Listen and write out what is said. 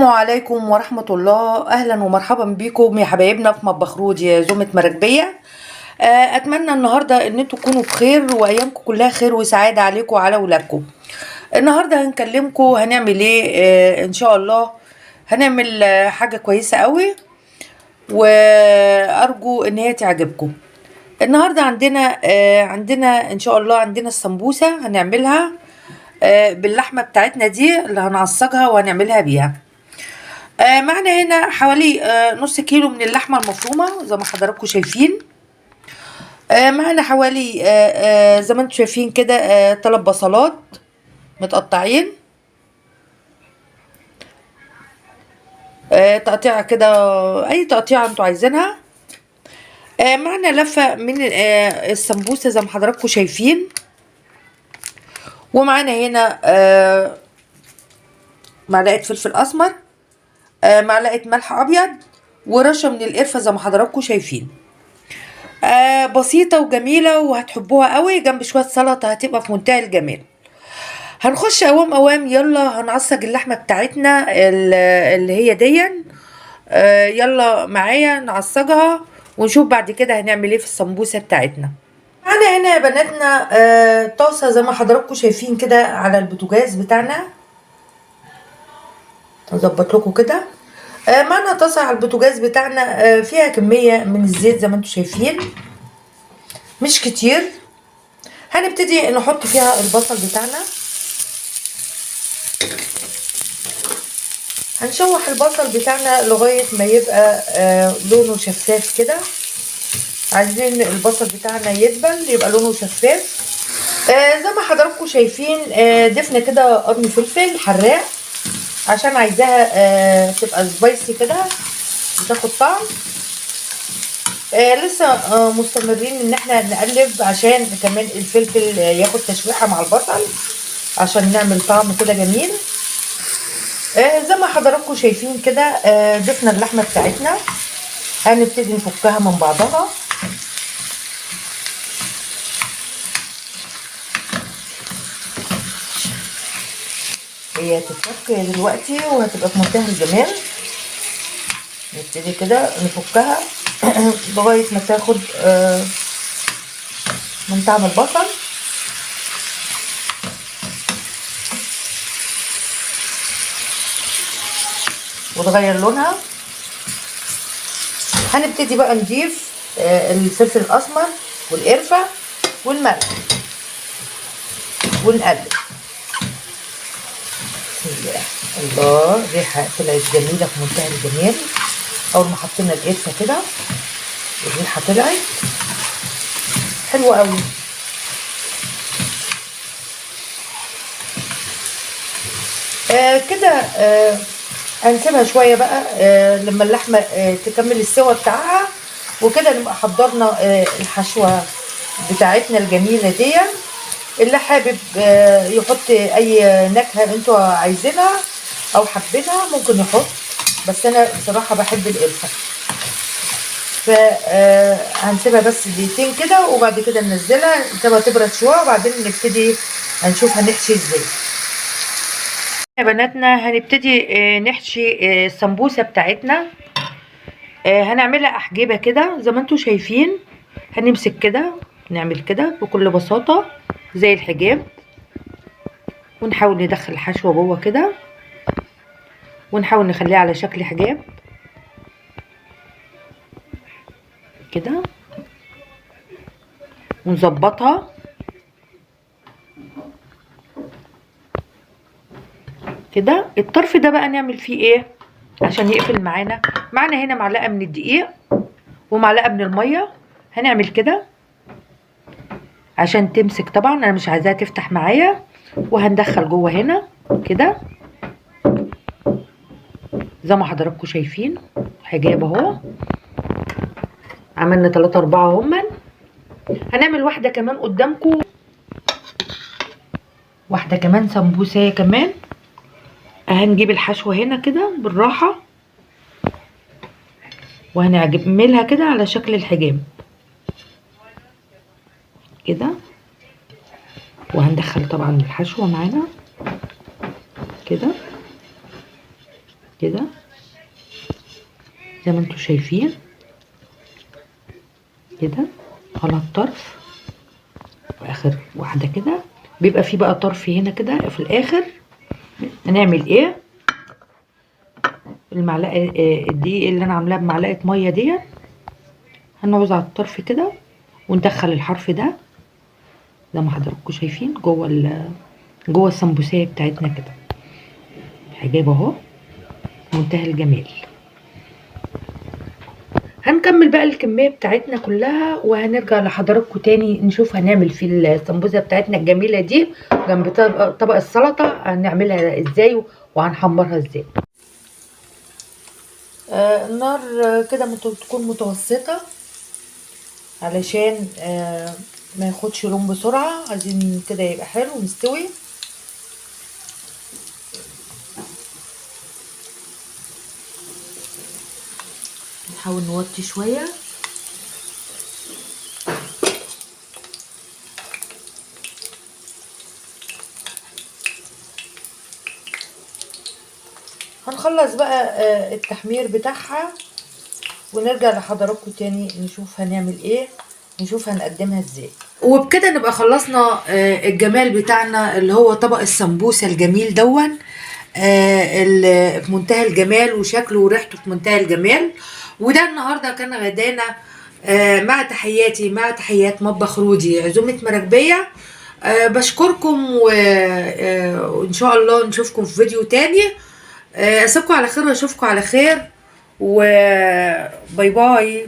السلام عليكم ورحمة الله. أهلا ومرحبا بكم يا حبايبنا في مطبخ رودي يا زومة مراكبية. أتمنى النهاردة إن انتوا تكونوا بخير وأيامكم كلها خير وسعادة عليكم وعلى ولادكم. النهاردة هنكلمكم هنعمل إيه. إن شاء الله هنعمل حاجة كويسة قوي وأرجو إن هي تعجبكم. النهاردة عندنا إن شاء الله عندنا السمبوسة هنعملها باللحمة بتاعتنا دي اللي هنعصجها وهنعملها بيها. معنا هنا حوالي نص كيلو من اللحمة المفرومة زي ما حضراتكم شايفين. معنا حوالي زي ما انتم شايفين كده 3 بصلات متقطعين تقطيعة كده، اي تقطيعة انتوا عايزينها. معنا لفة من السمبوسة زي ما حضراتكم شايفين، ومعانا هنا معلقة فلفل اسمر، معلقة ملح ابيض، ورشة من القرفة زي ما حضراتكم شايفين. بسيطة وجميلة وهتحبوها قوي جنب شوية سلطة، هتبقى في منتهى الجمال. هنخش اوام يلا هنعصج اللحمة بتاعتنا اللي هي ديا. يلا معايا نعصجها ونشوف بعد كده هنعمل ايه في السمبوسة بتاعتنا. معانا هنا يا بناتنا طاسة زي ما حضراتكم شايفين كده على البوتاجاز بتاعنا. اظبط لكم كده. معانا طاسة على البوتاجاز بتاعنا فيها كمية من الزيت زي ما انتم شايفين، مش كتير. هنبتدي نحط فيها البصل بتاعنا. هنشوح البصل بتاعنا لغاية ما يبقى لونه شفاف كده. عايزين البصل بتاعنا يدبل يبقى لونه شفاف. زي ما حضراتكم شايفين ضفنا كده قرن فلفل حراق عشان عايزاها تبقى سبايسي كده وتاخد طعم. لسه مستمرين ان احنا نقلب عشان كمان الفلفل ياخد تشويحة مع البصل عشان نعمل طعم كده جميل. زي ما حضراتكم شايفين كده ضفنا اللحمة بتاعتنا. هنبتدي نفكها من بعضها. هي هتتفك دلوقتي وهتبقى في منتهى الجمال. نبتدي كده نفكها لغاية ما تاخد من طعم البصل. وتغير لونها. هنبتدي بقى نضيف الفلفل الاسمر والقرفة والملح ونقلب. الله، ريحة طلعت جميلة في منتهى الجمال. اول ما حطينا القرفة كده الريحة طلعت حلوة قوي. كده هنسيبها شوية بقى لما اللحمة تكمل السوا بتاعها، وكده نبقى حضرنا الحشوة بتاعتنا الجميلة دي. اللي حابب يحط اي نكهة انتوا عايزينها او حابينها ممكن يحط، بس انا بصراحة بحب القرفة. فهنسيبها بس دقيقتين كده وبعد كده ننزلها نسيبها تبرد شوية وبعدين نبتدي هنشوف هنحشي ازاي. يا بناتنا هنبتدي نحشي السمبوسة بتاعتنا. هنعملها احجبة كده زي ما انتوا شايفين. هنمسك كده نعمل كده بكل بساطة زي الحجاب، ونحاول ندخل الحشوة جوه كده ونحاول نخليها على شكل حجاب كده ونظبطها كده. الطرف ده بقى نعمل فيه ايه عشان يقفل معانا. معانا هنا معلقة من الدقيق ومعلقة من المية. هنعمل كده عشان تمسك، طبعا انا مش عايزاها تفتح معايا. وهندخل جوه هنا كده زي ما حضراتكم شايفين حجاب اهو. عملنا 3 4 هما. هنعمل واحدة كمان قدامكم، واحدة كمان سمبوسة كمان. هنجيب الحشوة هنا كده بالراحة وهنعملها كده على شكل الحجاب كده. وهندخل طبعا الحشوة معانا كده كده زي ما انتوا شايفين كده على الطرف، واخر واحده كده بيبقى في بقى طرف هنا كده في الاخر. هنعمل ايه؟ المعلقه دي اللي انا عاملاها بمعلقه ميه دي، هنعوز على الطرف كده وندخل الحرف ده زي ما حضراتكم شايفين جوه السمبوسيه بتاعتنا كده. حجاب اهو منتهى الجمال. هنكمل بقى الكميه بتاعتنا كلها وهنرجع لحضراتكم تاني نشوف هنعمل في السمبوسه بتاعتنا الجميله دي جنب طبق السلطه هنعملها ازاي وهنحمرها ازاي. النار كده تكون متوسطه علشان ما ياخدش لون بسرعه، عايزين كده يبقى حلو مستوي. نحاول نوطي شويه. هنخلص بقى التحمير بتاعها ونرجع لحضراتكم تاني نشوف هنعمل ايه، نشوف هنقدمها ازاي. وبكده نبقى خلصنا الجمال بتاعنا اللي هو طبق السمبوسه الجميل دون، في منتهى الجمال وشكله وريحته في منتهى الجمال. وده النهارده كان غدانا مع تحيات مطبخ رودي عزومه مراكبيه. بشكركم وان شاء الله نشوفكم في فيديو تاني. اسيبكم على خير واشوفكم على خير، وباي باي.